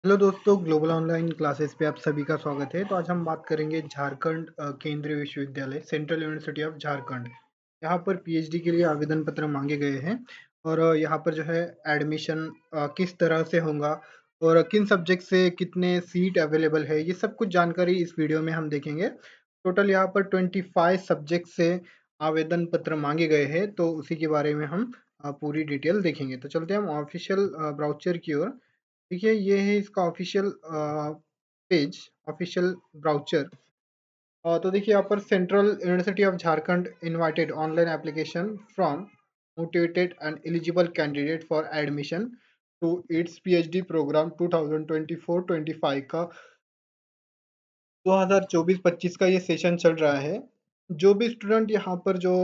Hello दोस्तों, global online classes पे आप सभी का स्वागत है। तो आज हम बात करेंगे झारखंड केंद्रीय विश्वविद्यालय सेंट्रल यूनिवर्सिटी ऑफ झारखंड। यहाँ पर पीएचडी के लिए आवेदन पत्र मांगे गए हैं और यहाँ पर जो है एडमिशन किस तरह से होगा और किन सब्जेक्ट से कितने सीट अवेलेबल है, ये सब कुछ जानकारी इस वीडियो में हम देखेंगे। टोटल यहाँ पर 25 सब्जेक्ट से आवेदन पत्र मांगे गए हैं, तो उसी के बारे में हम पूरी डिटेल देखेंगे। तो चलते हैं हम ऑफिशियल ब्राउचर की ओर। देखिए, ये है इसका ऑफिशियल पेज, ऑफिशियल ब्राउचर। तो देखिए यहाँ पर central university of Jharkhand invited online application from motivated and eligible candidate for admission to its PhD programme 2024-25 का 2024-25 का ये सेशन चल रहा है। जो भी स्टूडेंट यहाँ पर जो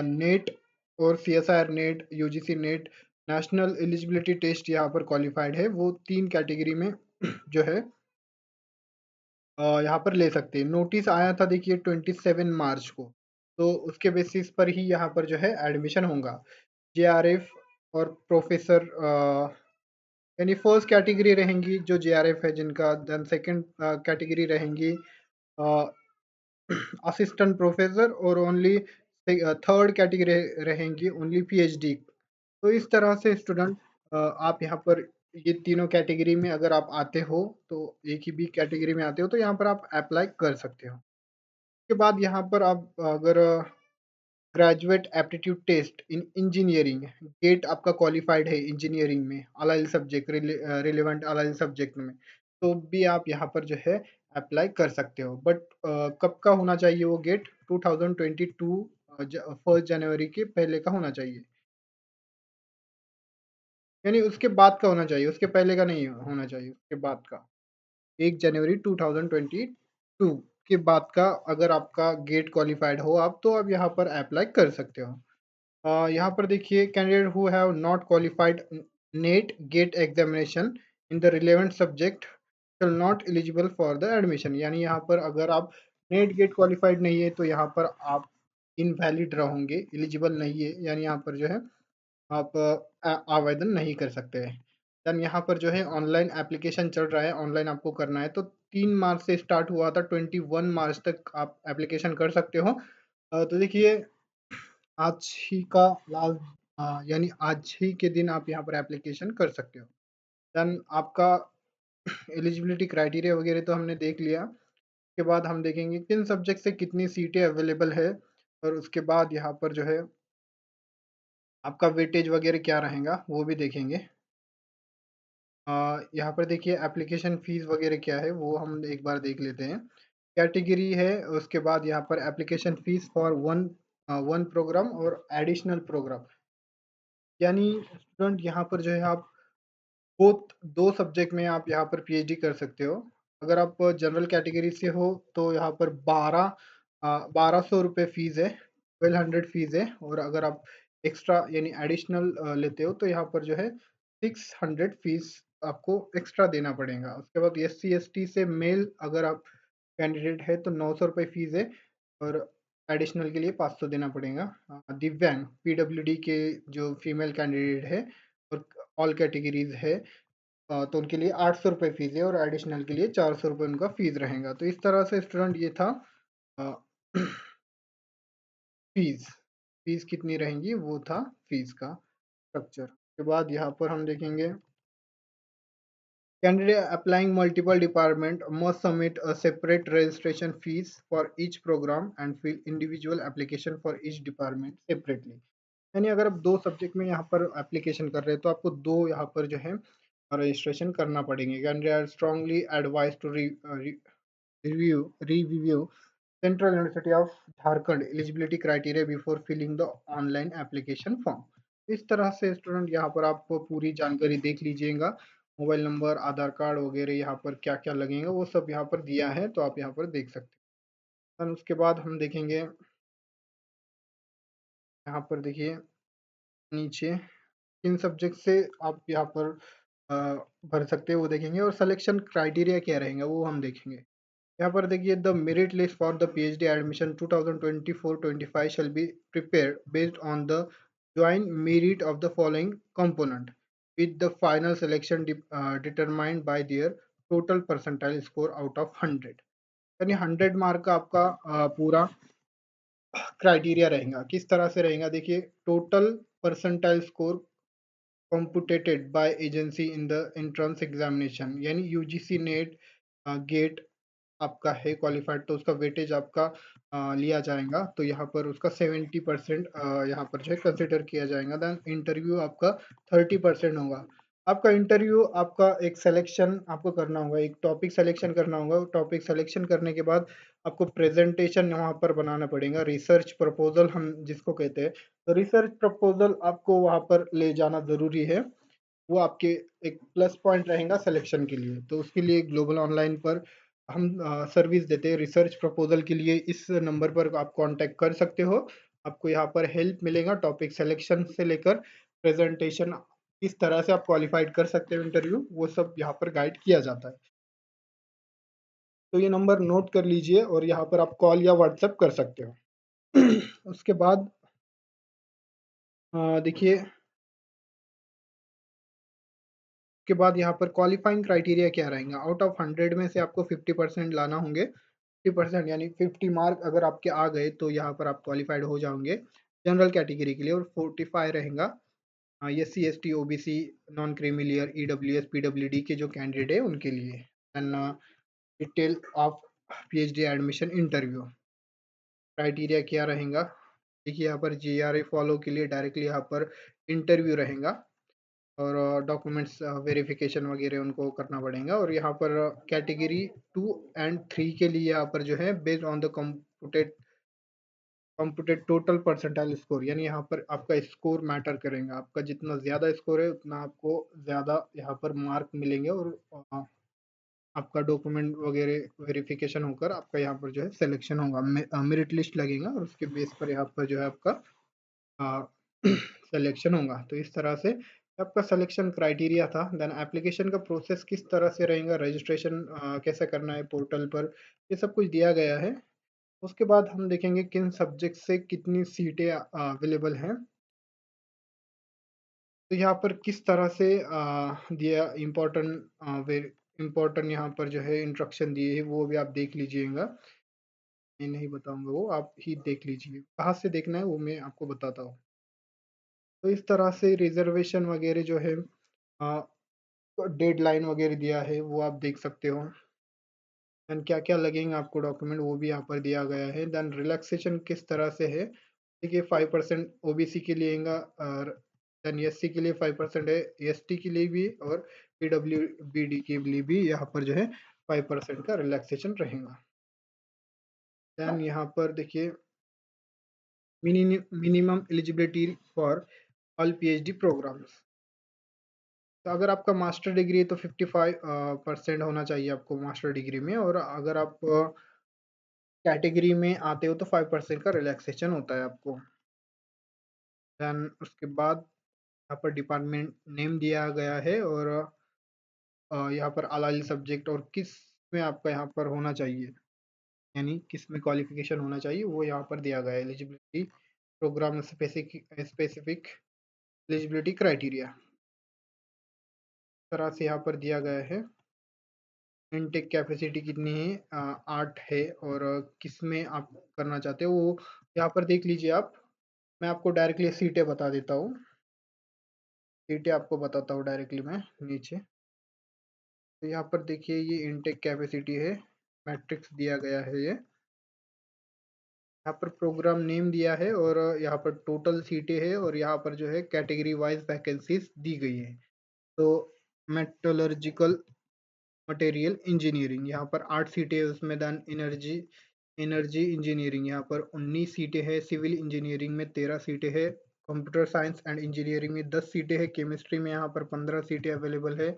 नेट और CSIR NET, UGC NET, national eligibility test यहाँ पर क्वालिफाइड है, वो 3 कैटेगरी में जो है यहाँ पर ले सकते हैं। नोटिस आया था देखिए 27 मार्च को, तो उसके बेसिस पर ही यहाँ पर जो है एडमिशन होगा। जेआरएफ और प्रोफेसर यानी फर्स्ट कैटेगरी रहेंगी जो जेआरएफ है जिनका, देन सेकंड कैटेगरी रहेंगी असिस्टेंट प्रोफेसर और ओनली थर्ड कैटेगरी रहेंगी ओनली पीएचडी। तो इस तरह से स्टूडेंट आप यहाँ पर ये तीनों कैटेगरी में अगर आप आते हो, तो एक ही भी कैटेगरी में आते हो तो यहाँ पर आप अप्लाई कर सकते हो। उसके बाद यहाँ पर आप अगर graduate aptitude test in engineering, GATE आपका क्वालिफाइड है इंजीनियरिंग में allied subject, relevant allied subject में, तो भी आप यहाँ पर जो है अप्लाई कर सकते हो। बट कब का होना चाहिए वो गेट? 2022 1 जनवरी के पहले का होना चाहिए, यानी उसके बाद का होना चाहिए, उसके पहले का नहीं होना चाहिए, उसके बाद का। 1 जनवरी 2022 के बाद का अगर आपका गेट क्वालिफाइड हो आप, तो आप यहाँ पर अप्लाई कर सकते हो। यहाँ पर देखिए, candidate who have not qualified NET GATE examination in the relevant subject shall not eligible for the admission. यानी यहाँ पर अगर आप नेट गेट क्वालिफाइड नहीं है तो यहाँ पर आप इनवैलिड रहोगे, एलिजिबल नहीं है, यानी यहाँ पर जो है आप आवेदन नहीं कर सकते हैं। देन यहाँ पर जो है ऑनलाइन एप्लीकेशन चल रहा है, ऑनलाइन आपको करना है तो 3 मार्च से स्टार्ट हुआ था, 21 मार्च तक आप एप्लीकेशन कर सकते हो। तो देखिए, आज ही का लास्ट यानी आज ही के दिन आप यहाँ पर एप्लीकेशन कर सकते हो। देन आपका एलिजिबिलिटी क्राइटेरिया वगैरह तो हमने देख लिया। उसके बाद हम देखेंगे किन सब्जेक्ट से कितनी सीटें अवेलेबल है, और उसके बाद यहाँ पर जो है आपका वेटेज वगैरह क्या रहेगा वो भी देखेंगे। यहाँ पर देखिए एप्लीकेशन फ़ीस वगैरह क्या है वो हम एक बार देख लेते हैं। कैटेगरी है, उसके बाद यहाँ पर application fees for one programme और एडिशनल प्रोग्राम, यानी स्टूडेंट यहाँ पर जो है आप बोथ 2 सब्जेक्ट में आप यहाँ पर पीएचडी कर सकते हो। अगर आप जनरल कैटेगरी से हो तो यहाँ पर 1200 रुपए फ़ीस है, 1200 फ़ीस है, और अगर आप एक्स्ट्रा यानी एडिशनल लेते हो तो यहाँ पर जो है 600 फ़ीस आपको एक्स्ट्रा देना पड़ेगा। उसके बाद एससी/एसटी से मेल अगर आप कैंडिडेट है तो 900 रुपए फ़ीस है, और एडिशनल के लिए 500 देना पड़ेगा। दिव्यांग पीडब्ल्यूडी के जो फीमेल कैंडिडेट है और ऑल कैटेगरीज़ है, तो उनके लिए 800 रुपए फ़ीस है और एडिशनल के लिए 400 रुपए उनका फ़ीस रहेगा। तो इस तरह से स्टूडेंट ये था अ, फ़ीस, फ़ीस कितनी रहेंगी वो था फ़ीस का स्ट्रक्चर। उसके बाद यहाँ पर हम देखेंगे candidate applying multiple department must submit a separate registration fees for each program and fill individual application for each department separately। यानी अगर आप 2 सब्जेक्ट में यहाँ पर एप्लीकेशन कर रहे हैं तो आपको 2 यहाँ पर जो है रजिस्ट्रेशन करना पड़ेंगे। Candidate are strongly advised to review central university of Jharkhand eligibility criteria before filling the online application form. इस तरह से स्टूडेंट यहाँ पर आप पूरी जानकारी देख लीजिएगा। मोबाइल नंबर, आधार कार्ड वगैरह यहाँ पर क्या-क्या लगेगा वो सब यहाँ पर दिया है, तो आप यहाँ पर देख सकते हैं। देन उसके बाद हम देखेंगे, यहाँ पर देखिए नीचे किन सब्जेक्ट से आप यहाँ पर अ, भर सकते हैं वो देखेंगे, और सिलेक्शन क्राइटेरिया क्या रहेगा वो हम देखेंगे। यहाँ पर देखिए, the merit list for the PhD admission 2024-25 shall be prepared based on the joint merit of the following component. with the final selection determined by their total percentile score out of 100। यानी 100 mark का आपका पूरा criteria रहेगा। किस तरह से रहेगा देखिए, total percentile score computed by agency in the entrance examination, यानी यूजीसी नेट गेट आपका है क्वालिफाइड तो उसका वेटेज आपका लिया जाएगा, तो यहाँ पर उसका 70% यहाँ पर जो है कंसिडर किया जाएगा। देन इंटरव्यू आपका 30% होगा। आपका इंटरव्यू आपका एक सिलेक्शन आपको करना होगा, एक टॉपिक सिलेक्शन करना होगा। टॉपिक सिलेक्शन करने के बाद आपको प्रेजेंटेशन वहाँ पर बनाना पड़ेगा, रिसर्च प्रपोजल हम जिसको कहते हैं। तो रिसर्च प्रपोजल आपको वहाँ पर ले जाना ज़रूरी है, वो आपके एक प्लस पॉइंट रहेगा सिलेक्शन के लिए। तो उसके लिए ग्लोबल ऑनलाइन पर हम सर्विस देते हैं रिसर्च प्रपोजल के लिए। इस नंबर पर आप कांटेक्ट कर सकते हो, आपको यहाँ पर हेल्प मिलेगा टॉपिक सिलेक्शन से लेकर प्रेजेंटेशन किस तरह से आप क्वालिफाइड कर सकते हो इंटरव्यू, वो सब यहाँ पर गाइड किया जाता है। तो ये नंबर नोट कर लीजिए और यहाँ पर आप कॉल या व्हाट्सएप कर सकते हो। उसके बाद देखिए, के बाद यहाँ पर क्वालिफाइंग क्राइटेरिया क्या रहेगा। आउट ऑफ 100 में से आपको 50% लाना होंगे। 50% यानी 50 मार्क अगर आपके आ गए तो यहाँ पर आप क्वालिफाइड हो जाओगे जनरल कैटेगरी के लिए। और 45 रहेगा SC ST OBC non creamy layer EWS PWD के जो कैंडिडेट है उनके लिए। And detail of PhD admission interview criteria क्या रहेगा। देखिए यहाँ पर GRE फॉलो के लिए डायरेक्टली यहाँ पर इंटरव्यू रहेगा और डॉक्यूमेंट्स वेरिफिकेशन वगैरह उनको करना पड़ेगा। और यहाँ पर कैटेगरी 2 एंड 3 के लिए यहाँ पर जो है based on the computed total percentile score, यानी यहाँ पर आपका स्कोर मैटर करेगा। आपका जितना ज़्यादा स्कोर है उतना आपको ज़्यादा यहाँ पर मार्क मिलेंगे और आपका डॉक्यूमेंट वगैरह वेरिफिकेशन होकर आपका यहाँ पर जो है सिलेक्शन होगा, मेरिट लिस्ट लगेगा और उसके बेस पर यहाँ पर जो है आपका सिलेक्शन होगा। तो इस तरह से आपका सिलेक्शन क्राइटेरिया था। देन एप्लीकेशन का प्रोसेस किस तरह से रहेगा, रजिस्ट्रेशन कैसे करना है पोर्टल पर, ये सब कुछ दिया गया है। उसके बाद हम देखेंगे किन सब्जेक्ट से कितनी सीटें अवेलेबल हैं। तो यहाँ पर किस तरह से दिया इम्पोर्टेंट यहाँ पर जो है इंस्ट्रक्शन दिए है वो भी आप देख लीजिएगा। मैं नहीं बताऊंगा, वो आप ही देख लीजिए। कहाँ से देखना है वो मैं आपको बताता हूँ। तो इस तरह से रिजर्वेशन वगैरह जो है डेडलाइन वगैरह दिया है वो आप देख सकते हो। एंड क्या क्या लगेंगे आपको डॉक्यूमेंट वो भी यहाँ पर दिया गया है। देन रिलैक्सेशन किस तरह से है, देखिए 5% ओबीसी के लिए आएगा और देन एससी के लिए 5% है, एसटी के लिए भी और पीडब्ल्यूबीडी के लिए भी यहाँ पर जो है 5% का रिलैक्सेशन रहेगा। देन यहाँ पर देखिए minimum eligibility for all PhD programmes. तो अगर आपका मास्टर डिग्री है तो 55% होना चाहिए आपको मास्टर डिग्री में, और अगर आप कैटेगरी में आते हो तो 5% का रिलैक्सेशन होता है आपको। देन उसके बाद यहाँ पर डिपार्टमेंट नेम दिया गया है और यहाँ पर अलाइल सब्जेक्ट और किस में आपका यहाँ पर होना चाहिए, यानी किस में क्वालिफिकेशन होना चाहिए वो यहाँ पर दिया गया है। Eligibility programme specific eligibility criteria तरह से यहाँ पर दिया गया है। इनटेक कैपेसिटी कितनी है, 8 है, और किस में आप करना चाहते हो वो यहाँ पर देख लीजिए आप। मैं आपको डायरेक्टली सीटें बता देता हूँ, सीटें आपको बताता हूँ डायरेक्टली मैं नीचे। तो यहाँ पर देखिए ये इनटेक कैपेसिटी है, मैट्रिक्स दिया गया है ये। यहाँ पर प्रोग्राम नेम दिया है और यहाँ पर टोटल सीटें है और यहाँ पर जो है कैटेगरी वाइज वैकेंसीज दी गई है। तो मेटलर्जिकल मटेरियल इंजीनियरिंग यहाँ पर 8 सीटें है उसमें। देन एनर्जी एनर्जी इंजीनियरिंग यहाँ पर 19 सीटें हैं। सिविल इंजीनियरिंग में 13 सीटें हैं। कंप्यूटर साइंस एंड इंजीनियरिंग में 10 सीटें हैं। केमिस्ट्री में यहाँ पर 15 सीटें अवेलेबल है।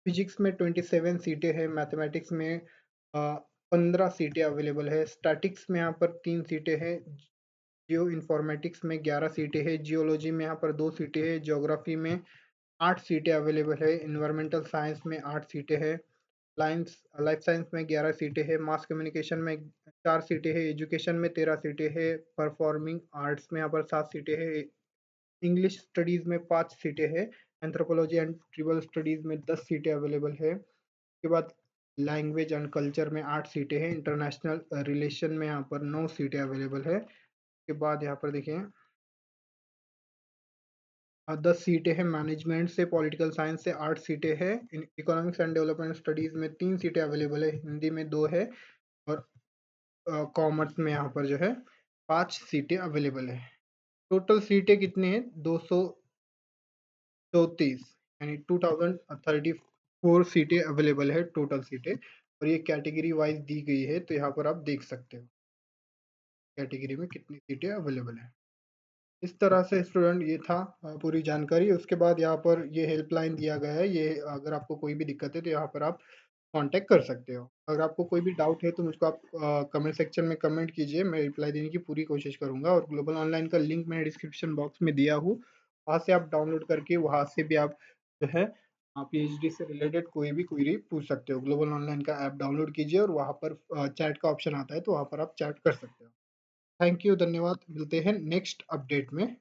फिजिक्स में 27 सीटें हैं। मैथमेटिक्स में 15 सीटें अवेलेबल है। स्टैटिक्स में यहाँ पर 3 सीटें हैं। जियो इन्फॉर्मेटिक्स में 11 सीटें हैं। जियोलॉजी में यहाँ पर 2 सीटें हैं। ज्योग्राफी में 8 सीटें अवेलेबल है। इन्वायरमेंटल साइंस में 8 सीटें हैं। लाइफ साइंस में 11 सीटें हैं। मास कम्युनिकेशन में 4 सीटें हैं। एजुकेशन में 13 सीटें हैं। परफॉर्मिंग आर्ट्स में यहाँ पर 7 सीटें हैं। इंग्लिश स्टडीज में 5 सीटें हैं। एंथ्रोपोलॉजी एंड ट्रिबल स्टडीज में 10 सीटें अवेलेबल है। उसके बाद लैंग्वेज एंड कल्चर में 8 सीटें हैं। इंटरनेशनल रिलेशन में यहाँ पर 9 सीटें अवेलेबल है। उसके बाद यहाँ पर देखिए 10 सीटें हैं। मैनेजमेंट से, पॉलिटिकल साइंस से 8 सीटें हैं। इकोनॉमिक्स एंड डेवलपमेंट स्टडीज में 3 सीटें अवेलेबल है, हिंदी में 2 है और कॉमर्स में यहाँ पर जो है 5 सीटें अवेलेबल है। टोटल सीटें कितनी है? 234 यानी 2034 सीटें अवेलेबल है टोटल सीटें। और ये कैटेगरी वाइज दी गई है, तो यहाँ पर आप देख सकते हो कैटेगरी में कितनी सीटें अवेलेबल है। इस तरह से स्टूडेंट ये था पूरी जानकारी। उसके बाद यहाँ पर ये हेल्पलाइन दिया गया है, ये अगर आपको कोई भी दिक्कत है तो यहाँ पर आप कांटेक्ट कर सकते हो। अगर आपको कोई भी डाउट है तो मुझको आप कमेंट सेक्शन में कमेंट कीजिए, मैं रिप्लाई देने की पूरी कोशिश करूंगा। और ग्लोबल ऑनलाइन का लिंक मैंने डिस्क्रिप्शन बॉक्स में दिया हूँ, वहाँ से आप डाउनलोड करके वहाँ से भी आप जो है पीएचडी से रिलेटेड कोई भी क्वेरी पूछ सकते हो। ग्लोबल ऑनलाइन का ऐप डाउनलोड कीजिए और वहाँ पर चैट का ऑप्शन आता है, तो वहाँ पर आप चैट कर सकते हो। थैंक यू, धन्यवाद। मिलते हैं नेक्स्ट अपडेट में।